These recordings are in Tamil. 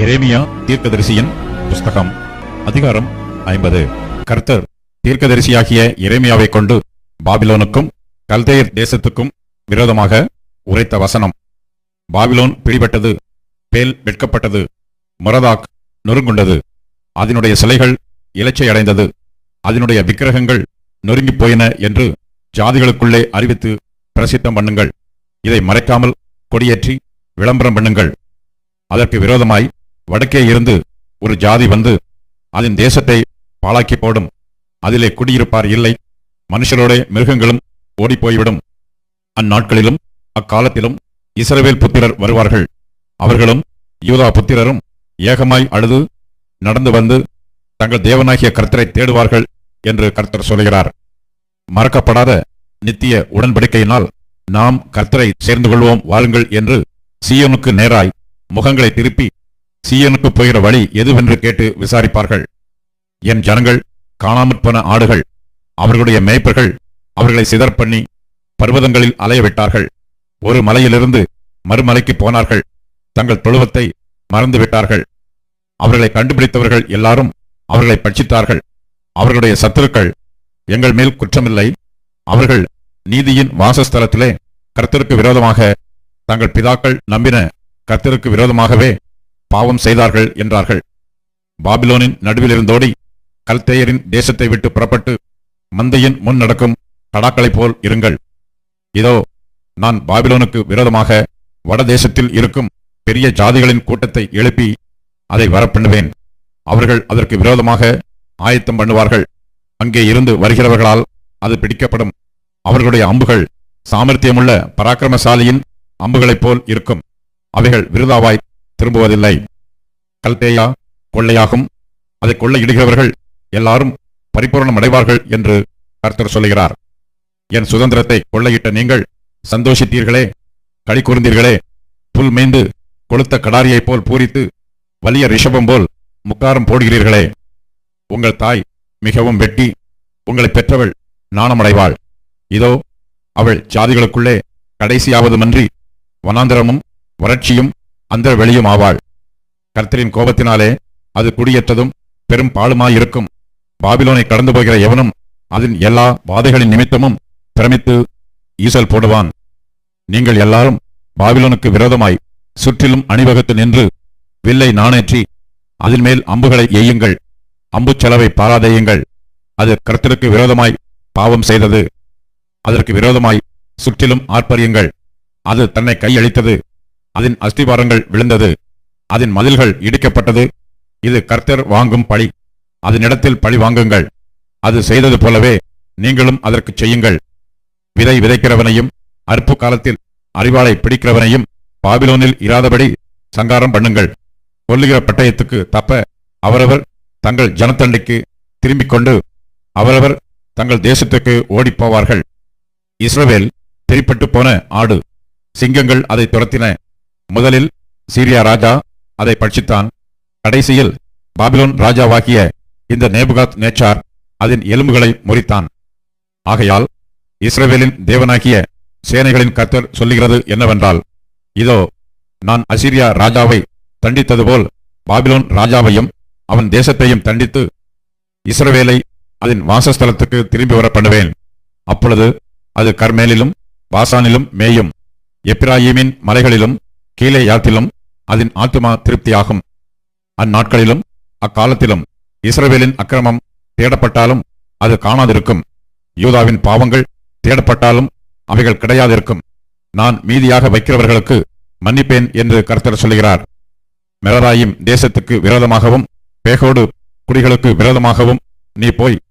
எரேமியா தீர்க்கதரிசியின் புஸ்தகம் அதிகாரம் 50. கர்த்தர் தீர்க்கதரிசியாகிய எரேமியாவை கொண்டு பாபிலோனுக்கும் கல்தேயர் தேசத்துக்கும் விரோதமாக உரைத்த வசனம். பாபிலோன் பிடிபட்டது, பேல் வெட்கப்பட்டது, மொரதாக் நொறுங்குண்டது, அதனுடைய சிலைகள் இலச்சை அடைந்தது, அதனுடைய விக்கிரகங்கள் நொறுங்கி போயின என்று ஜாதிகளுக்குள்ளே அறிவித்து பிரசித்தம் பண்ணுங்கள். இதை மறைக்காமல் கொடியேற்றி விளம்பரம் பண்ணுங்கள். அதற்கு விரோதமாய் வடக்கே இருந்து ஒரு ஜாதி வந்து அதன் தேசத்தை பாழாக்கி போடும். அதிலே குடியிருப்பார் இல்லை, மனுஷரோட மிருகங்களும் ஓடிப்போய்விடும். அந்நாட்களிலும் அக்காலத்திலும் இஸ்ரவேல் புத்திரர் வருவார்கள். அவர்களும் யூதா புத்திரரும் ஏகமாய் அழுது நடந்து வந்து தங்கள் தேவனாகிய கர்த்தரை தேடுவார்கள் என்று கர்த்தர் சொல்கிறார். மறக்கப்படாத நித்திய உடன்படிக்கையினால் நாம் கர்த்தரை சேர்ந்து கொள்வோம் வாருங்கள் என்று சீயோனுக்கு நேராய் முகங்களை திருப்பி சீயோனுக்கு போகிற வழி எதுவென்று கேட்டு விசாரிப்பார்கள். என் ஜனங்கள் காணாமற் போன ஆடுகள், அவர்களுடைய மேய்ப்பர்கள் அவர்களை சிதற் பண்ணி பர்வதங்களில் அலையவிட்டார்கள். ஒரு மலையிலிருந்து மறுமலைக்கு போனார்கள், தங்கள் தொழுவத்தை மறந்துவிட்டார்கள். அவர்களை கண்டுபிடித்தவர்கள் எல்லாரும் அவர்களை பட்சித்தார்கள். அவர்களுடைய சத்துருக்கள் எங்கள் மேல் குற்றமில்லை, அவர்கள் நீதியின் வாசஸ்தலத்திலே கர்த்தருக்கு விரோதமாக தங்கள் பிதாக்கள் நம்பின கர்த்தருக்கு விரோதமாகவே பாவம் செய்தார்கள் என்றார்கள். பாபிலோனின் நடுவிலிருந்தோடி கல்தேயரின் தேசத்தை விட்டு புறப்பட்டு மந்தையின் முன் நடக்கும் கடாக்களைப் போல் இருங்கள். இதோ நான் பாபிலோனுக்கு விரோதமாக வடதேசத்தில் இருக்கும் பெரிய ஜாதிகளின் கூட்டத்தை எழுப்பி அதை வரப்பண்ணுவேன். அவர்கள் அதற்கு விரோதமாக ஆயத்தம் பண்ணுவார்கள். அங்கே இருந்து வருகிறவர்களால் அது பிடிக்கப்படும். அவர்களுடைய அம்புகள் சாமர்த்தியமுள்ள பராக்கிரமசாலியின் அம்புகளைப் போல் இருக்கும். அவைகள் விருதாவாய் திரும்புவதில்லை. கல்தேயா கொள்ளையாகும், அதை கொள்ளையிடுகிறவர்கள் எல்லாரும் பரிபூரணம் அடைவார்கள் என்று கர்த்தர் சொல்லுகிறார். என் சுதந்திரத்தை கொள்ளையிட்ட நீங்கள் சந்தோஷித்தீர்களே, களி கூர்ந்தீர்களே. புல் மேய்ந்து கொளுத்த கடாரியைப் போல் பூரித்து வலிய ரிஷபம் போல் முக்காரம் போடுகிறீர்களே. உங்கள் தாய் மிகவும் வெட்டி உங்களை பெற்றவள் நாணமடைவாள். இதோ அவள் ஜாதிகளுக்குள்ளே கடைசியாவதுமன்றி வனாந்தரமும் வறட்சியும் அந்த வெளியும் ஆவாள். கர்த்தரின் கோபத்தினாலே அது குடியேற்றதும் பெரும் பாழுமாயிருக்கும். பாபிலோனை கடந்து போகிற எவனும் அதன் எல்லா வாதைகளின் நிமித்தமும் பிரமித்து ஈசல் போடுவான். நீங்கள் எல்லாரும் பாபிலோனுக்கு விரோதமாய் சுற்றிலும் அணிவகுத்து நின்று வில்லை நாணேற்றி அதன் மேல் அம்புகளை எய்யுங்கள். அம்புச் செலவை பாராதேயுங்கள். அது கர்த்தருக்கு விரோதமாய் பாவம் செய்தது. அதற்கு விரோதமாய் சுற்றிலும் ஆர்ப்பரியுங்கள். அது தன்னை கையளித்தது, அதன் அஸ்திவாரங்கள் விழுந்தது, அதன் மதில்கள் இடிக்கப்பட்டது. இது கர்த்தர் வாங்கும் பழி, அதனிடத்தில் பழி வாங்குங்கள். அது செய்தது போலவே நீங்களும் அதற்கு செய்யுங்கள். விதை விதைக்கிறவனையும் அற்பு காலத்தில் அறிவாளை பிடிக்கிறவனையும் பாபிலோனில் இராதபடி சங்காரம் பண்ணுங்கள். கொல்லுகிற பட்டயத்துக்கு தப்ப அவரவர் தங்கள் ஜனத்தண்டைக்கு திரும்பிக் கொண்டு அவரவர் தங்கள் தேசத்துக்கு ஓடிப்போவார்கள். இஸ்ரவேல் திரிப்பட்டு போன ஆடு, சிங்கங்கள் அதை துரத்தின. முதலில் சீரியா ராஜா அதை பட்சித்தான். கடைசியில் பாபிலோன் ராஜாவாகிய இந்த நேபுகாத் நேச்சார் அதன் எலும்புகளை முறித்தான். ஆகையால் இஸ்ரவேலின் தேவனாகிய சேனைகளின் கர்த்தர் சொல்லுகிறது என்னவென்றால், இதோ நான் அசீரியா ராஜாவை தண்டித்தது போல் பாபிலோன் ராஜாவையும் அவன் தேசத்தையும் தண்டித்து இஸ்ரவேலை அதன் வாசஸ்தலத்துக்கு திரும்பி வர பண்ணுவேன். அப்பொழுது அது கர்மேலிலும் பாசானிலும் மேயும், எப்பிராயீமின் மலைகளிலும் கீலேயாத்திலும் அதன் ஆத்துமா திருப்தியாகும். அந்நாட்களிலும் அக்காலத்திலும் இஸ்ரவேலின் அக்கிரமம் தேடப்பட்டாலும் அது காணாதிருக்கும். யூதாவின் பாவங்கள் தேடப்பட்டாலும் அவைகள் கிடையாதிருக்கும். நான் மீதியாக வைக்கிறவர்களுக்கு மன்னிப்பேன் என்று கர்த்தர் சொல்கிறார். மெராராயிம் தேசத்துக்கு விரோதமாகவும் பேகோடு குடிகளுக்கு விரோதமாகவும் நீ போய்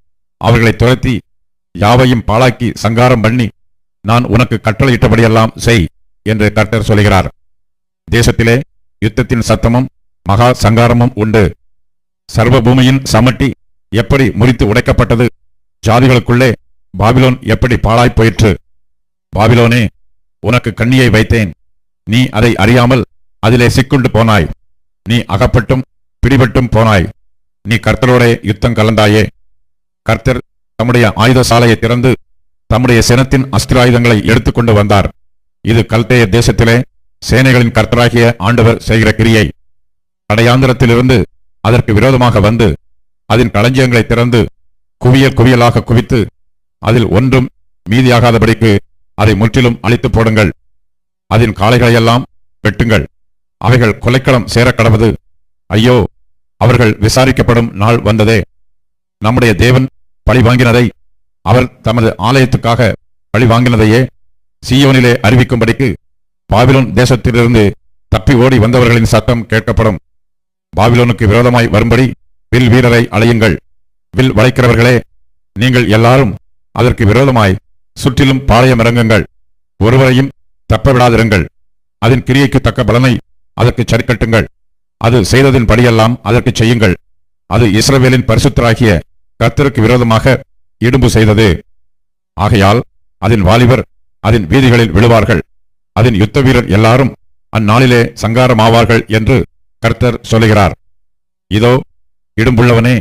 அவர்களை துரத்தி யாவையும் பாழாக்கி சங்காரம் பண்ணி நான் உனக்கு கட்டளையிட்டபடியெல்லாம் செய் என்று கர்த்தர் சொல்கிறார். தேசத்திலே யுத்தத்தின் சத்தமும் மகா சங்காரமும் உண்டு. சர்வபூமியின் சமட்டி எப்படி முறித்து உடைக்கப்பட்டது, ஜாதிகளுக்குள்ளே பாபிலோன் எப்படி பாழாய்ப் போயிற்று. பாபிலோனே, உனக்கு கண்ணியை வைத்தேன், நீ அதை அறியாமல் அதிலே சிக்குண்டு போனாய். நீ அகப்பட்டும் பிடிபட்டும் போனாய். நீ கர்த்தரோடே யுத்தம் கலந்தாயே. கர்த்தர் தம்முடைய ஆயுத சாலையை திறந்து தம்முடைய சினத்தின் அஸ்திராயுதங்களை எடுத்துக்கொண்டு வந்தார். இது கல்தேய தேசத்திலே சேனைகளின் கர்த்தராகிய ஆண்டவர் செய்கிற கிரியை. கடையாந்திரத்திலிருந்து அதற்கு விரோதமாக வந்து அதன் களஞ்சியங்களை திறந்து குவியல் குவியலாக குவித்து அதில் ஒன்றும் மீதியாகாதபடிக்கு அதை முற்றிலும் அழித்து போடுங்கள். அதன் காளைகளையெல்லாம் வெட்டுங்கள். அவைகள் கொலைக்களம் சேரக்கடவது. ஐயோ, அவர்கள் விசாரிக்கப்படும் நாள் வந்ததே. நம்முடைய தேவன் பழி வாங்கினதை, அவர் தமது ஆலயத்துக்காக பழி வாங்கினதையே சீயோனிலே அறிவிக்கும்படிக்கு பாபிலோன் தேசத்திலிருந்து தப்பி ஓடி வந்தவர்களின் சத்தம் கேட்கப்படும். பாபிலோனுக்கு விரோதமாய் வரும்படி வில் வீரரை அழையுங்கள். வில் வளைக்கிறவர்களே, நீங்கள் எல்லாரும் அதற்கு விரோதமாய் சுற்றிலும் பாளையம் இறங்குங்கள். ஒருவரையும் தப்பவிடாதிருங்கள். அதன் கிரியைக்கு தக்க பலனை அதற்கு சரிக்கட்டுங்கள். அது செய்ததின் படியெல்லாம் அதற்கு செய்யுங்கள். அது இஸ்ரவேலின் பரிசுத்தராகிய கர்த்தருக்கு விரோதமாக இடும்பு செய்தது. ஆகையால் அதன் வாலிபர் அதன் வீதிகளில் விழுவார்கள். அதன் யுத்த வீரர் எல்லாரும் அந்நாளிலே சங்காரமாவார்கள் என்று கர்த்தர் சொல்லுகிறார். இதோ, இடும்புள்ளவனே,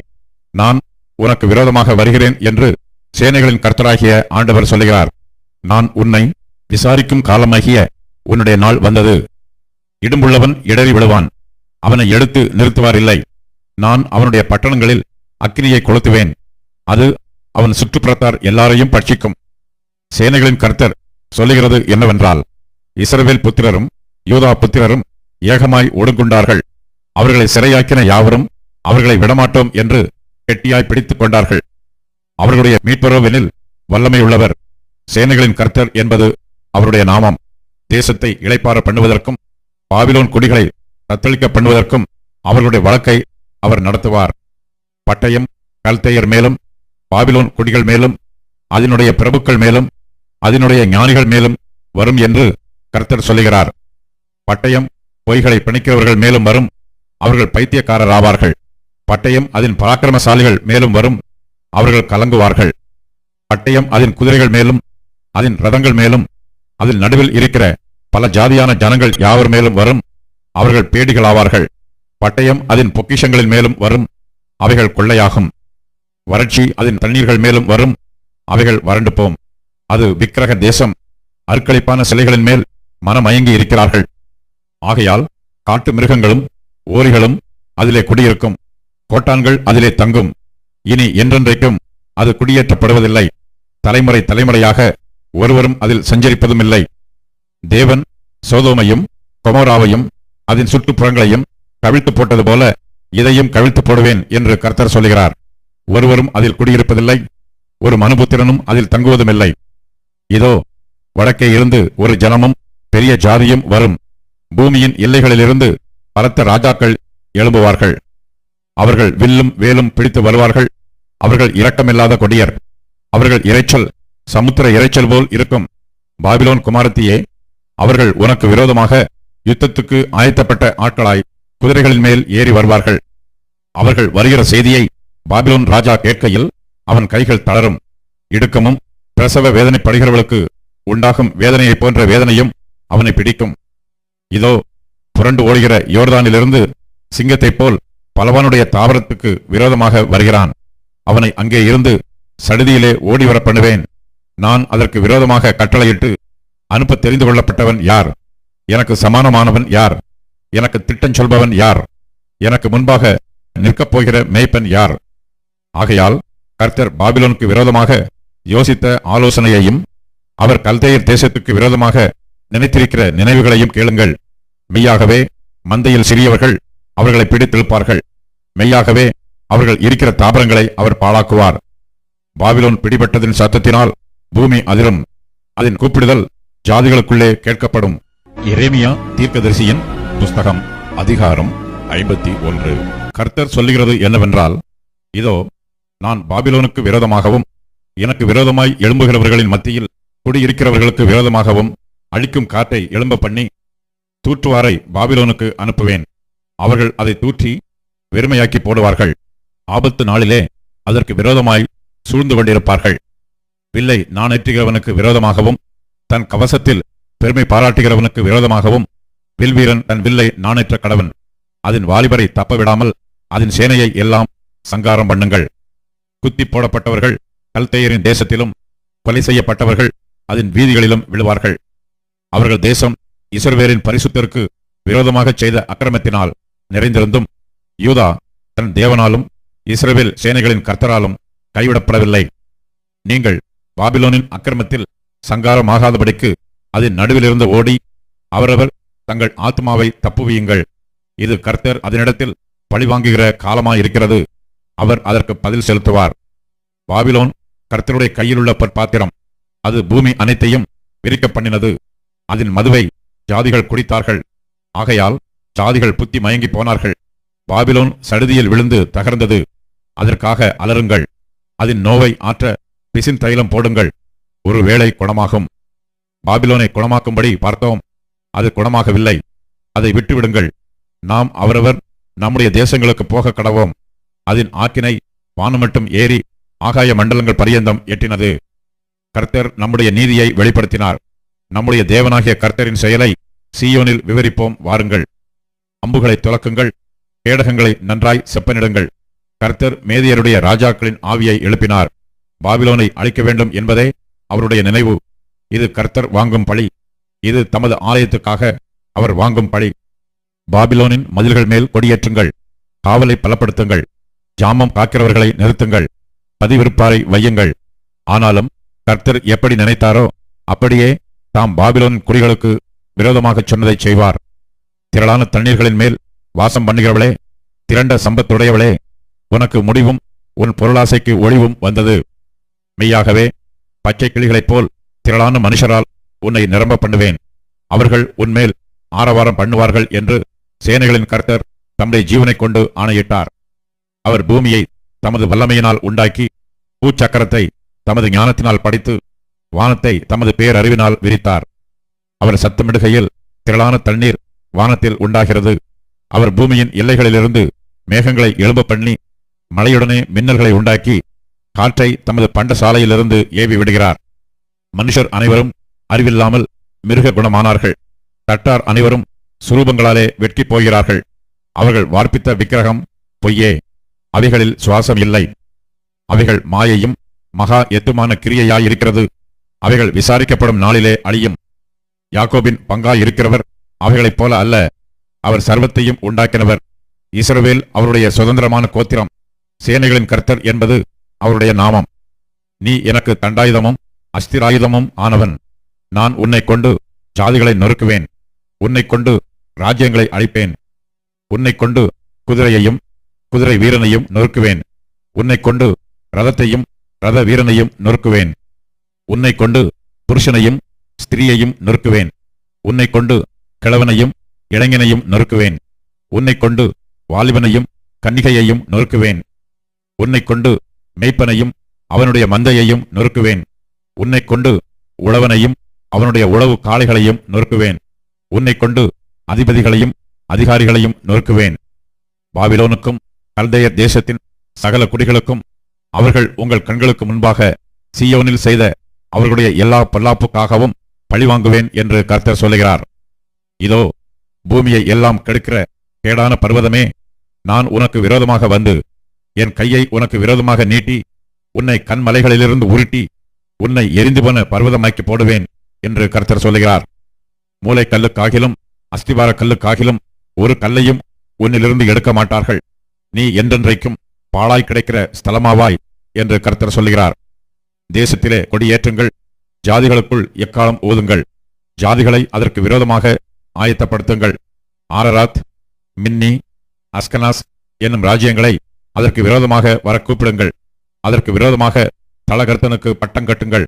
நான் உனக்கு விரோதமாக வருகிறேன் என்று சேனைகளின் கர்த்தராகிய ஆண்டவர் சொல்லுகிறார். நான் உன்னை விசாரிக்கும் காலமாகிய உன்னுடைய நாள் வந்தது. இடும்புள்ளவன் இடறி விழுவான், அவனை எடுத்து நிறுத்துவார் இல்லை. நான் அவனுடைய பட்டணங்களில் அக்கினியை கொளுத்துவேன், அது அவன் சுற்றுப்புறத்தார் எல்லாரையும் பட்சிக்கும். சேனைகளின் கர்த்தர் சொல்லுகிறது என்னவென்றால், இஸ்ரவேல் புத்திரரும் யூதா புத்திரரும் ஏகமாய் ஒடுங்குண்டார்கள். அவர்களை சிறையாக்கின யாவரும் அவர்களை விடமாட்டோம் என்று கெட்டியாய் பிடித்துக் கொண்டார்கள். அவர்களுடைய மீட்பரோவெனில் வல்லமையுள்ளவர். சேனைகளின் கர்த்தர் என்பது அவருடைய நாமம். தேசத்தை இளைப்பாற பண்ணுவதற்கும் பாபிலோன் குடிகளை தத்தளிக்க பண்ணுவதற்கும் அவர்களுடைய வழக்கை அவர் நடத்துவார். பட்டயம் கல்தேயர் மேலும் பாபிலோன் குடிகள் மேலும் அதனுடைய பிரபுக்கள் மேலும் அதனுடைய ஞானிகள் மேலும் வரும் என்று கர்த்தர் சொல்லுகிறார். பட்டயம் பொய்களை பிணைக்கிறவர்கள் மேலும் வரும், அவர்கள் பைத்தியக்காரர் ஆவார்கள். பட்டயம் அதன் பராக்கிரமசாலிகள் மேலும் வரும், அவர்கள் கலங்குவார்கள். பட்டயம் அதன் குதிரைகள் மேலும் அதன் ரதங்கள் மேலும் அதில் நடுவில் இருக்கிற பல ஜாதியான ஜனங்கள் யாவர் மேலும் வரும், அவர்கள் பேடிகளாவார்கள். பட்டயம் அதன் பொக்கிஷங்களின் மேலும் வரும், அவைகள் கொள்ளையாகும். வறட்சி அதன் தண்ணீர்கள் மேலும் வரும், அவைகள் வறண்டு போம். அது விக்கிரக தேசம். அற்களிப்பான சிலைகளின் மேல் மனமயங்கி இருக்கிறார்கள். ஆகையால் காட்டு மிருகங்களும் ஓரிகளும் அதிலே குடியிருக்கும், கோட்டான்கள் அதிலே தங்கும். இனி என்றென்றைக்கும் அது குடியேற்றப்படுவதில்லை. தலைமுறை தலைமுறையாக ஒருவரும் அதில் சஞ்சரிப்பதும் இல்லை. தேவன் சோதோமையும் கொமோராவையும் அதன் சுற்றுப்புறங்களையும் கவிழ்த்து போட்டது போல இதையும் கவிழ்த்து போடுவேன் என்று கர்த்தர் சொல்கிறார். ஒருவரும் அதில் குடியிருப்பதில்லை, ஒரு மனுபுத்திரனும் அதில் தங்குவதுமில்லை. இதோ, வடக்கே இருந்து ஒரு ஜனமும் பெரிய ஜாதியும் வரும். பூமியின் எல்லைகளிலிருந்து பலத்த ராஜாக்கள் எழும்புவார்கள். அவர்கள் வில்லும் வேலும் பிடித்து வருவார்கள். அவர்கள் இரக்கமில்லாத கொடியர். அவர்கள் இரைச்சல் சமுத்திர இரைச்சல் போல் இருக்கும். பாபிலோன் குமாரத்தியே, அவர்கள் உனக்கு விரோதமாக யுத்தத்துக்கு ஆயத்தப்பட்ட ஆட்களாய் குதிரைகளின் மேல் ஏறி வருவார்கள். அவர்கள் வருகிற செய்தியை பாபிலோன் ராஜா கேட்கையில் அவன் கைகள் தளரும். இடுக்கமும் பிரசவ வேதனைப்படுகிறவர்களுக்கு உண்டாகும் வேதனையைப் போன்ற வேதனையும் அவனை பிடிக்கும். இதோ, புரண்டு ஓடுகிற யோர்தானிலிருந்து சிங்கத்தைப் போல் பலவானுடைய தாவரத்துக்கு விரோதமாக வருகிறான். அவனை அங்கே இருந்து சடுதியிலே ஓடிவர பண்ணுவேன். நான் அதற்கு விரோதமாக கட்டளையிட்டு அனுப்ப தெரிந்து கொள்ளப்பட்டவன் யார்? எனக்கு சமானமானவன் யார்? எனக்கு திட்டம் சொல்பவன் யார்? எனக்கு முன்பாக நிற்கப் போகிற மேய்ப்பன் யார்? ஆகையால் கர்த்தர் பாபிலோனுக்கு விரோதமாக யோசித்த ஆலோசனையையும் அவர் கல்தேயர் தேசத்துக்கு விரோதமாக நினைத்திருக்கிற நினைவுகளையும் கேளுங்கள். மெய்யாகவே மந்தையில் சிறியவர்கள் அவர்களை பிடித்திருப்பார்கள். மெய்யாகவே அவர்கள் இருக்கிற தாபரங்களை அவர் பாழாக்குவார். பாபிலோன் பிடிபட்டதின் சத்தத்தினால் பூமி அதிரும். அதன் கூப்பிடுதல் ஜாதிகளுக்குள்ளே கேட்கப்படும். எரேமியா தீர்க்கதரிசியின் புஸ்தகம் அதிகாரம் 51. கர்த்தர் சொல்லுகிறது என்னவென்றால், இதோ, நான் பாபிலோனுக்கு விரோதமாகவும் எனக்கு விரோதமாய் எழும்புகிறவர்களின் மத்தியில் குடியிருக்கிறவர்களுக்கு விரோதமாகவும் அழிக்கும் காற்றை எழும்ப பண்ணி தூற்றுவாரை பாபிலோனுக்கு அனுப்புவேன். அவர்கள் அதை தூற்றி வெறுமையாக்கி போடுவார்கள். ஆபத்து நாளிலே அதற்கு விரோதமாய் சூழ்ந்து கொண்டிருப்பார்கள். வில்லை நாணேற்றுகிறவனுக்கு விரோதமாகவும் தன் கவசத்தில் பெருமை பாராட்டுகிறவனுக்கு விரோதமாகவும் வில்வீரன் தன் வில்லை நாணேற்ற கடவன். அதன் வாலிபரை தப்பவிடாமல் அதன் சேனையை எல்லாம் சங்காரம் பண்ணுங்கள். குத்தி போடப்பட்டவர்கள் கல்தேயரின் தேசத்திலும் கொலை செய்யப்பட்டவர்கள் அதன் வீதிகளிலும் விழுவார்கள். அவர்கள் தேசம் இஸ்ரவேலின் பரிசுத்தருக்கு விரோதமாக செய்த அக்கிரமத்தினால் நிறைந்திருந்தும் யூதா தன் தேவனாலும் இஸ்ரவேல் சேனைகளின் கர்த்தராலும் கைவிடப்படவில்லை. நீங்கள் பாபிலோனின் அக்கிரமத்தில் சங்காரமாகாதபடிக்கு அதன் நடுவிலிருந்து ஓடி அவரவர் தங்கள் ஆத்மாவை தப்புவியுங்கள். இது கர்த்தர் அதனிடத்தில் பழிவாங்குகிற காலமாயிருக்கிறது. அவர் அதற்கு பதில் செலுத்துவார். பாபிலோன் கர்த்தருடைய கையிலுள்ள பொற்பாத்திரம். அது பூமி அனைத்தையும் விரிக்க பண்ணினது. அதன் மதுவை ஜாதிகள் குடித்தார்கள். ஆகையால் ஜாதிகள் புத்தி மயங்கி போனார்கள். பாபிலோன் சடுதியில் விழுந்து தகர்ந்தது. அதற்காக அலறுங்கள். அதன் நோவை ஆற்ற பிசின் தைலம் போடுங்கள். ஒருவேளை குணமாகும். பாபிலோனை குணமாக்கும்படி பார்த்தோம், அது குணமாகவில்லை. அதை விட்டுவிடுங்கள். நாம் அவரவர் நம்முடைய தேசங்களுக்கு போக கடவோம். அதன் ஆக்கினை வானமட்டும் ஏறி ஆகாய மண்டலங்கள் பரியந்தம் எட்டினது. கர்த்தர் நம்முடைய நீதியை வெளிப்படுத்தினார். நம்முடைய தேவனாகிய கர்த்தரின் செயலை சீயோனில் விவரிப்போம் வாருங்கள். அம்புகளை துலக்குங்கள், கேடகங்களை நன்றாய் செப்பனிடுங்கள். கர்த்தர் மேதியருடைய ராஜாக்களின் ஆவியை எழுப்பினார். பாபிலோனை அழிக்க வேண்டும் என்பதே அவருடைய நினைவு. இது கர்த்தர் வாங்கும் பழி. இது தமது ஆலயத்துக்காக அவர் வாங்கும் பழி. பாபிலோனின் மதில்கள் மேல் கொடியேற்றுங்கள். காவலை பலப்படுத்துங்கள். ஜாமம் காக்கிறவர்களை நிறுத்துங்கள். பதிவிருப்பாரை வையுங்கள். ஆனாலும் கர்த்தர் எப்படி நினைத்தாரோ அப்படியே தாம் பாபிலோன் குடிகளுக்கு விரோதமாகச் சொன்னதை செய்வார். திரளான தண்ணீர்களின் மேல் வாசம் பண்ணுகிறவளே, திரண்ட சம்பத்துடையவளே, உனக்கு முடிவும் உன் பொருளாசைக்கு ஒளிவும் வந்தது. மெய்யாகவே பச்சை கிளிகளைப் போல் திரளான மனுஷரால் உன்னை நிரம்ப பண்ணுவேன். அவர்கள் உன்மேல் ஆரவாரம் பண்ணுவார்கள் என்று சேனைகளின் கர்த்தர் தம்முடைய ஜீவனைக் கொண்டு ஆணையிட்டார். அவர் பூமியை தமது வல்லமையினால் உண்டாக்கி, பூச்சக்கரத்தை தமது ஞானத்தினால் படித்து, வானத்தை தமது பேரறிவினால் விரித்தார். அவர் சத்தமிடுகையில் திரளான தண்ணீர் வானத்தில் உண்டாகிறது. அவர் பூமியின் எல்லைகளிலிருந்து மேகங்களை எழும்ப பண்ணி, மழையுடனே மின்னல்களை உண்டாக்கி, காற்றை தமது பண்டசாலையிலிருந்து ஏவி விடுகிறார். மனுஷர் அனைவரும் அறிவில்லாமல் மிருக குணமானார்கள். தட்டார் அனைவரும் சுரூபங்களாலே வெட்கிப் போகிறார்கள். அவர்கள் வார்ப்பித்த விக்கிரகம் பொய்யே, அவைகளில் சுவாசம் இல்லை. அவைகள் மாயையும் மகா எத்துமான கிரியையாயிருக்கிறது. அவைகள் விசாரிக்கப்படும் நாளிலே அழியும். யாக்கோபின் பங்காயிருக்கிறவர் அவைகளைப் போல அல்ல. அவர் சர்வத்தையும் உண்டாக்கினவர். இஸ்ரவேல் அவருடைய சுதந்திரமான கோத்திரம். சேனைகளின் கர்த்தர் என்பது அவருடைய நாமம். நீ எனக்கு தண்டாயுதமும் அஸ்திராயுதமும் ஆனவன். நான் உன்னை கொண்டு ஜாதிகளை நொறுக்குவேன். உன்னை கொண்டு ராஜ்யங்களை அழிப்பேன். உன்னை கொண்டு குதிரையையும் குதிரை வீரனையும் நொறுக்குவேன். உன்னை கொண்டு ரதத்தையும் ரத வீரனையும் நொறுக்குவேன். உன்னை கொண்டு புருஷனையும் ஸ்திரீயையும் நொறுக்குவேன். உன்னை கொண்டு கிழவனையும் இளைஞனையும் நொறுக்குவேன். உன்னை கொண்டு வாலிபனையும் கன்னிகையையும் நொறுக்குவேன். உன்னை கொண்டு மேய்ப்பனையும் அவனுடைய மந்தையையும் நொறுக்குவேன். உன்னை கொண்டு உழவனையும் அவனுடைய உழவு காளைகளையும் நொறுக்குவேன். உன்னை கொண்டு அதிபதிகளையும் அதிகாரிகளையும் நொறுக்குவேன். பாபிலோனுக்கும் கல்தேயர் தேசத்தின் சகல குடிகளுக்கும் அவர்கள் உங்கள் கண்களுக்கு முன்பாக சீயோனில் செய்த அவர்களுடைய எல்லா பொல்லாப்புக்காகவும் பழிவாங்குவேன் என்று கர்த்தர் சொல்லுகிறார். இதோ, பூமியை எல்லாம் கெடுக்கிற கேடான பர்வதமே, நான் உனக்கு விரோதமாக வந்து என் கையை உனக்கு விரோதமாக நீட்டி உன்னை கண்மலைகளிலிருந்து உருட்டி உன்னை எரிந்து போன பர்வதமாக்கி போடுவேன் என்று கர்த்தர் சொல்லுகிறார். மூளைக்கல்லுக்காகிலும் அஸ்திவார கல்லுக்காகிலும் ஒரு கல்லையும் உன்னிலிருந்து எடுக்க மாட்டார்கள். நீ என்றென்றைக்கும் பாழாய் கிடைக்கிற ஸ்தலமாவாய் என்று கர்த்தர் சொல்லுகிறார். தேசத்திலே கொடியேற்றுங்கள். ஜாதிகளுக்குள் எக்காலம் ஊதுங்கள். ஜாதிகளை அதற்கு விரோதமாக ஆயத்தப்படுத்துங்கள். ஆரராத், மின்னி, அஸ்கனாஸ் என்னும் ராஜ்யங்களை அதற்கு விரோதமாக வர கூப்பிடுங்கள். அதற்கு விரோதமாக தலகர்த்தனுக்கு பட்டம் கட்டுங்கள்.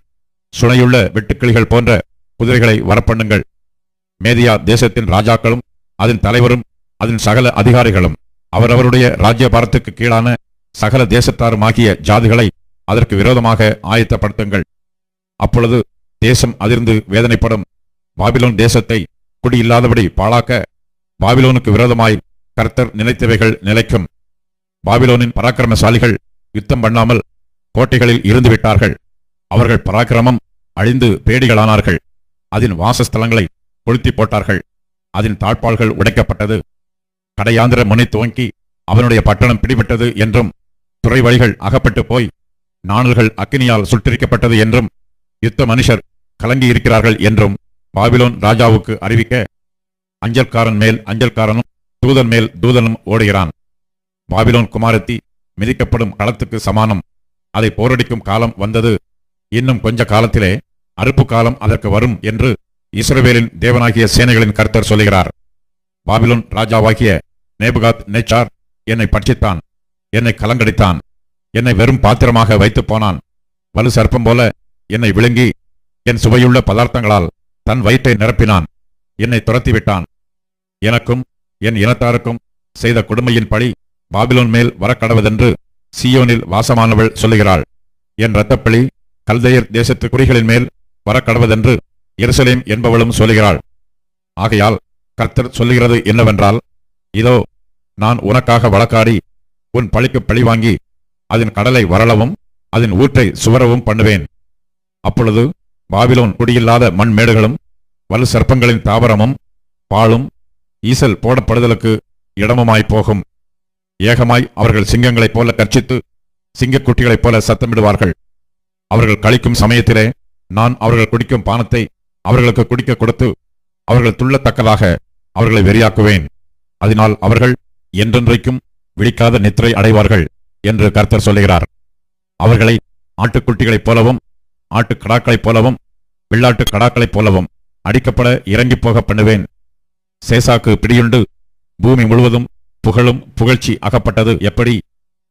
சுனையுள்ள வெட்டுக்கிளிகள் போன்ற குதிரைகளை வரப்பண்ணுங்கள். மேதியா தேசத்தின் ராஜாக்களும் அதன் தலைவரும் அதன் சகல அதிகாரிகளும் அவரவருடைய ராஜ்யபாரத்துக்கு கீழான சகல தேசத்தாருமாகிய ஜாதிகளை அதற்கு விரோதமாக ஆயத்தப்படுத்துங்கள். அப்பொழுது தேசம் அதிர்ந்து வேதனைப்படும். பாபிலோன் தேசத்தை குடியில்லாதபடி பாழாக்க பாபிலோனுக்கு விரோதமாய் கர்த்தர் நினைத்தவைகள் நிலைக்கும். பாபிலோனின் பராக்கிரமசாலிகள் யுத்தம் பண்ணாமல் கோட்டைகளில் இருந்து விட்டார்கள். அவர்கள் பராக்கிரமம் அழிந்து பேடிகளானார்கள். அதன் வாசஸ்தலங்களை கொளுத்தி போட்டார்கள். அதன் தாழ்பாள்கள் உடைக்கப்பட்டது. கடையாந்திர முனை துவங்கி அவனுடைய பட்டணம் பிடிபட்டது என்றும், துறை வழிகள் அகப்பட்டு போய் நாணல்கள் அக்கினியால் சுட்டரிக்கப்பட்டது என்றும், யுத்த மனுஷர் கலங்கியிருக்கிறார்கள் என்றும் பாபிலோன் ராஜாவுக்கு அறிவிக்க, அஞ்சல்காரன் மேல் அஞ்சல்காரனும் தூதன் மேல் தூதனும் ஓடுகிறான். பாபிலோன் குமாரத்தி மிதிக்கப்படும் களத்துக்கு சமானம். அதை போரடிக்கும் காலம் வந்தது. இன்னும் கொஞ்ச காலத்திலே அறுப்பு காலம் அதற்கு வரும் என்று இஸ்ரவேலின் தேவனாகிய சேனைகளின் கர்த்தர் சொல்லுகிறார். பாபிலோன் ராஜாவாகிய நேபுகாத் நேச்சார் என்னை பட்சித்தான், என்னை கலங்கடித்தான், என்னை வெறும் பாத்திரமாக வைத்து போனான். வலு சர்ப்பம் போல என்னை விழுங்கி என் சுவையுள்ள பதார்த்தங்களால் தன் வயிற்றை நிரப்பினான். என்னை துரத்திவிட்டான். எனக்கும் என் இனத்தாருக்கும் செய்த கொடுமையின் பழி பாபிலோன் மேல் வரக்கடவதென்று சீயோனில் வாசமானவள் சொல்லுகிறாள். என் இரத்தப்பழி கல்தேயர் தேசத்து குறிகளின் மேல் வரக்கடவதென்று எருசலேம் என்பவளும் சொல்லுகிறாள். ஆகையால் கர்த்தர் சொல்லுகிறது என்னவென்றால், இதோ நான் உனக்காக வழக்காடி உன் பழிக்கு பழி வாங்கி அதன் கடலை வரளவும் அதன் ஊற்றை சுவரவும் பண்ணுவேன். அப்பொழுது பாபிலோன் குடியில்லாத மண்மேடுகளும் வலு சர்ப்பங்களின் தாவரமும் பாழும் ஈசல் போடப்படுதலுக்கு இடமுமாய்ப்போகும். ஏகமாய் அவர்கள் சிங்கங்களைப் போல கர்ச்சித்து சிங்கக்குட்டிகளைப் போல சத்தமிடுவார்கள். அவர்கள் கழிக்கும் சமயத்திலே நான் அவர்கள் குடிக்கும் பானத்தை அவர்களுக்கு குடிக்க கொடுத்து அவர்கள் துள்ளத்தக்கதாக அவர்களை வெறியாக்குவேன். அதனால் அவர்கள் என்றென்றைக்கும் விழிக்காத நித்திரை அடைவார்கள் என்று கர்த்தர் சொல்லுகிறார். அவர்களை ஆட்டுக்குட்டிகளைப் போலவும் ஆட்டுக்கடாக்களைப் போலவும் வெள்ளாட்டு கடாக்களைப் போலவும் அடிக்கப்பட இறங்கி போக பண்ணுவேன். சேசாக்கு பிடியுண்டு பூமி முழுவதும் புகழும் புகழ்ச்சி அகப்பட்டது எப்படி?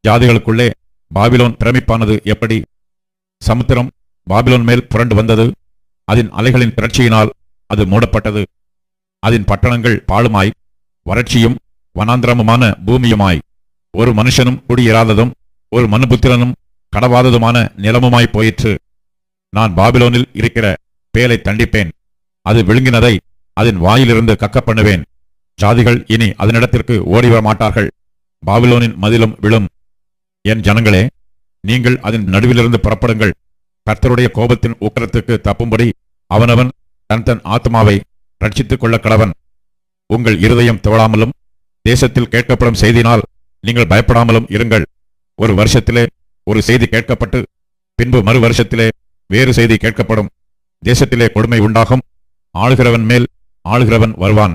ஜாதிகளுக்குள்ளே பாபிலோன் பிரமிப்பானது எப்படி? சமுத்திரம் பாபிலோன் மேல் புரண்டு வந்தது. அதன் அலைகளின் திரட்சியினால் அது மூடப்பட்டது. அதன் பட்டணங்கள் பாழுமாய் வறட்சியும் வனாந்திரமுமான பூமியுமாய் ஒரு மனுஷனும் குடியிராததும் ஒரு மனுபுத்திரனும் கடவாததுமான நிலமுமாய் போயிற்று. நான் பாபிலோனில் இருக்கிற பேலை தண்டிப்பேன். அது விழுங்கினதை அதன் வாயிலிருந்து கக்க பண்ணுவேன். ஜாதிகள் இனி அதனிடத்திற்கு ஓடிவர மாட்டார்கள். பாபிலோனின் மதிலும் விழும். என் ஜனங்களே, நீங்கள் அதன் நடுவிலிருந்து புறப்படுங்கள். கர்த்தருடைய கோபத்தின் உக்கிரத்துக்கு தப்பும்படி அவனவன் தன் தன் ஆத்மாவை ரட்சித்துக் கொள்ள கடவன். உங்கள் இருதயம் துவளாமலும் தேசத்தில் கேட்கப்படும் செய்தினால் நீங்கள் பயப்படாமலும் இருங்கள். ஒரு வருஷத்திலே ஒரு செய்தி கேட்கப்பட்டு பின்பு மறு வருஷத்திலே வேறு செய்தி கேட்கப்படும். தேசத்திலே கொடுமை உண்டாகும். ஆளுகிறவன் மேல் ஆளுகிறவன் வருவான்.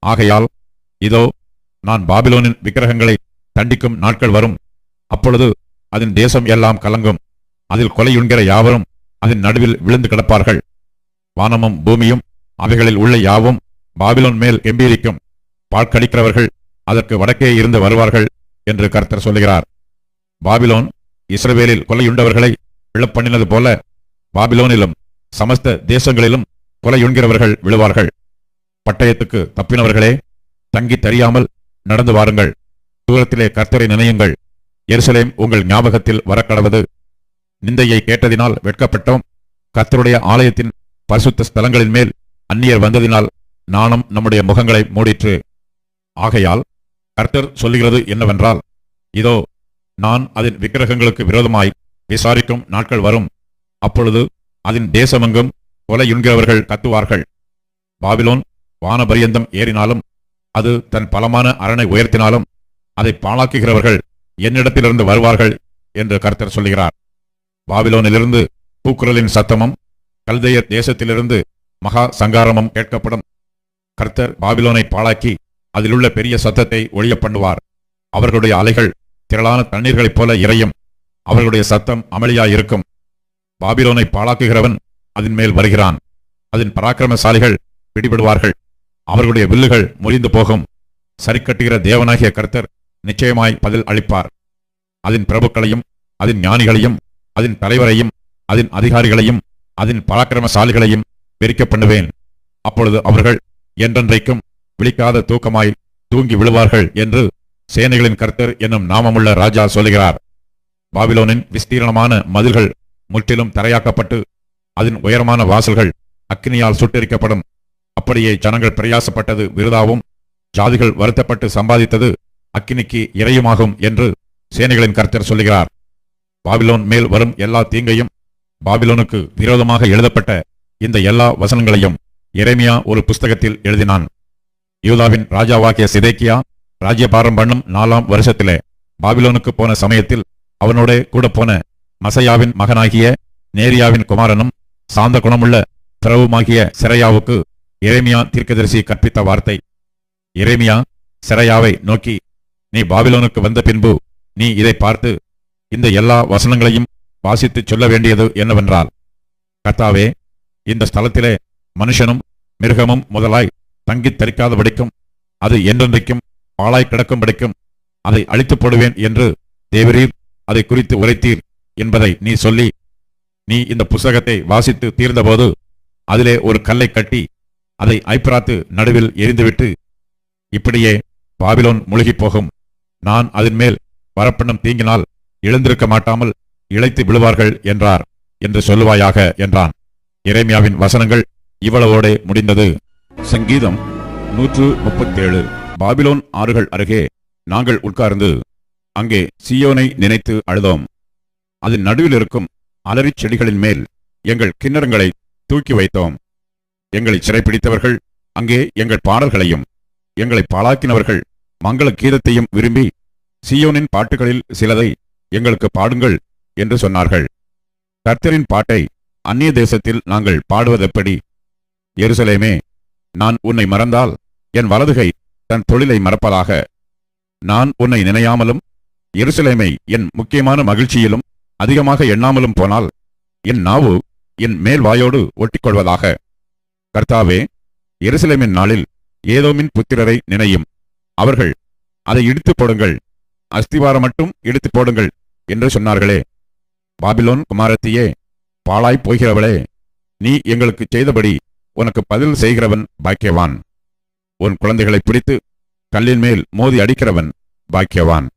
ஆகையால் இதோ நான் பாபிலோனின் விக்கிரகங்களை தண்டிக்கும் நாட்கள் வரும். அப்பொழுது அதன் தேசம் எல்லாம் கலங்கும். அதில் கொலையுண்கிற யாவரும் அதன் நடுவில் விழுந்து கிடப்பார்கள். வானமும் பூமியும் அவைகளில் உள்ள யாவும் பாபிலோன் மேல் கெம்பீரிக்கும். பாழ்கடிக்கிறவர்கள் அதற்கு வடக்கே இருந்து வருவார்கள் என்று கர்த்தர் சொல்லுகிறார். பாபிலோன் இஸ்ரவேலில் கொலையுண்டவர்களை விழப்பண்ணினது போல பாபிலோனிலும் சமஸ்த தேசங்களிலும் கொலையுண்கிறவர்கள் விழுவார்கள். பட்டயத்துக்கு தப்பினவர்களே, தங்கி தெரியாமல் நடந்து வாருங்கள். தூரத்திலே கர்த்தரை நினையுங்கள். எருசலேம் உங்கள் ஞாபகத்தில் வரக்கடவது. நிந்தையை கேட்டதினால் வெட்கப்பட்டோம். கர்த்தருடைய ஆலயத்தின் பரிசுத்த ஸ்தலங்களின் மேல் அந்நியர் வந்ததினால் நானும் நம்முடைய முகங்களை மூடிற்று. ஆகையால் கர்த்தர் சொல்லுகிறது என்னவென்றால், இதோ நான் அதன் விக்கிரகங்களுக்கு விரோதமாய் விசாரிக்கும் நாட்கள் வரும். அப்பொழுது அதன் தேசமெங்கும் கொலையுண்கிறவர்கள் கத்துவார்கள். பாபிலோன் வானபரியந்தம் ஏறினாலும் அது தன் பலமான அரணை உயர்த்தினாலும் அதை பாழாக்குகிறவர்கள் என்னிடத்திலிருந்து வருவார்கள் என்று கர்த்தர் சொல்லுகிறார். பாபிலோனிலிருந்து கூக்குரலின் சத்தமும் கல்தேயர் தேசத்திலிருந்து மகா சங்காரமும் கேட்கப்படும். கர்த்தர் பாபிலோனை பாழாக்கி அதிலுள்ள பெரிய சத்தத்தை ஒழிய பண்ணுவார். அவர்களுடைய அலைகள் திரளான தண்ணீர்களைப் போல இறையும். அவர்களுடைய சத்தம் அமளியாயிருக்கும். பாபிலோனை பாழாக்குகிறவன் அதன் மேல் வருகிறான். அதன் பராக்கிரமசாலிகள் பிடிபடுவார்கள். அவர்களுடைய வில்லுகள் முறிந்து போகும். சரிக்கட்டுகிற தேவனாகிய கர்த்தர் நிச்சயமாய் பதில் அளிப்பார். அதன் பிரபுக்களையும் அதன் ஞானிகளையும் அதன் தலைவரையும் அதன் அதிகாரிகளையும் அதன் பராக்கிரமசாலிகளையும் வெறிக்க பண்ணுவேன். அப்பொழுது அவர்கள் என்றென்றைக்கும் விழிக்காத தூக்கமாய் தூங்கி விழுவார்கள் என்று சேனைகளின் கர்த்தர் என்னும் நாமமுள்ள ராஜா சொல்லுகிறார். பாபிலோனின் விஸ்தீரணமான மதில்கள் முற்றிலும் தரையாக்கப்பட்டு அதன் உயரமான வாசல்கள் அக்கினியால் சுட்டெரிக்கப்படும். அப்படியே ஜனங்கள் பிரயாசப்பட்டது விருதாவும் ஜாதிகள் வருத்தப்பட்டு சம்பாதித்தது அக்கினிக்கு இறையுமாகும் என்று சேனைகளின் கர்த்தர் சொல்லுகிறார். பாபிலோன் மேல் வரும் எல்லா தீங்கையும் பாபிலோனுக்கு விரோதமாக எழுதப்பட்ட இந்த எல்லா வசனங்களையும் எரேமியா ஒரு புஸ்தகத்தில் எழுதினான். யூதாவின் ராஜாவாகிய சிதேக்கியா ராஜ்யபாரம் பண்ணும் 4ஆம் வருஷத்திலே பாபிலோனுக்கு போன சமயத்தில் அவனோட கூட போன மசையாவின் மகனாகிய நேரியாவின் குமாரனும் சாந்த குணமுள்ள பிரவுமாகிய செரையாவுக்கு எரேமியா தீர்க்கதரிசி கற்பித்த வார்த்தை. எரேமியா செராயாவை நோக்கி, நீ பாபிலோனுக்கு வந்த பின்பு நீ இதை பார்த்து இந்த எல்லா வசனங்களையும் வாசித்து சொல்ல வேண்டியது என்னவென்றால், கர்த்தாவே, இந்த ஸ்தலத்திலே மனுஷனும் மிருகமும் முதலாய் தங்கித் தரிக்காதபடிக்கும் அது என்றென்றைக்கும் பாழாய் கிடக்கும்படிக்கும் அதை அழித்து போடுவேன் என்று தேவரீர் அதை குறித்து உரைத்தீர் என்பதை நீ சொல்லி, நீ இந்த புஸ்தகத்தை வாசித்து தீர்ந்தபோது அதிலே ஒரு கல்லை கட்டி அதை ஐப்பிராத்து நடுவில் எரிந்துவிட்டு, இப்படியே பாபிலோன் முழுகி போகும், நான் அதன் மேல் வரப்பண்ணும் தீங்கினால் எழுந்திருக்க மாட்டாமல் இளைத்து விழுவார்கள் என்றார் என்று சொல்லுவாயாக என்றான். எரேமியாவின் வசனங்கள் இவ்வளவோடே முடிந்தது. சங்கீதம் 137. பாபிலோன் ஆறுகள் அருகே நாங்கள் உட்கார்ந்து அங்கே சீயோனை நினைத்து அழுதோம். அதன் நடுவில் இருக்கும் அலரிச் செடிகளின் மேல் எங்கள் கிண்ணறங்களை தூக்கி வைத்தோம். எங்களை சிறைப்பிடித்தவர்கள் அங்கே எங்கள் பாடல்களையும் எங்களை பாழாக்கினவர்கள் மங்கள கீதத்தையும் விரும்பி, சீயோனின் பாட்டுகளில் சிலதை எங்களுக்கு பாடுங்கள் என்று சொன்னார்கள். கர்த்தரின் பாட்டை அந்நிய தேசத்தில் நாங்கள் பாடுவதெப்படி? எருசலேமே, நான் உன்னை மறந்தால் என் வலதுகை தன் தொழிலை மறப்பதாக. நான் உன்னை நினையாமலும் எருசலேமை என் முக்கியமான மகிழ்ச்சியிலும் அதிகமாக எண்ணாமலும் போனால் என் நாவு என் மேல் வாயோடு ஒட்டிக்கொள்வதாக. கர்த்தாவே, எருசலேமின் நாளில் ஏதோமின் புத்திரரை நினையும். அவர்கள் அதை இடித்துப் போடுங்கள், அஸ்திவாரம் மட்டும் இடித்துப் போடுங்கள் என்று சொன்னார்களே. பாபிலோன் குமாரத்தியே, பாழாய்ப் போகிறவளே, நீ எங்களுக்கு செய்தபடி உனக்கு பதில் செய்கிறவன் பாக்கியவான். உன் குழந்தைகளை பிடித்து கல்லின் மேல் மோதி அடிக்கிறவன் பாக்கியவான்.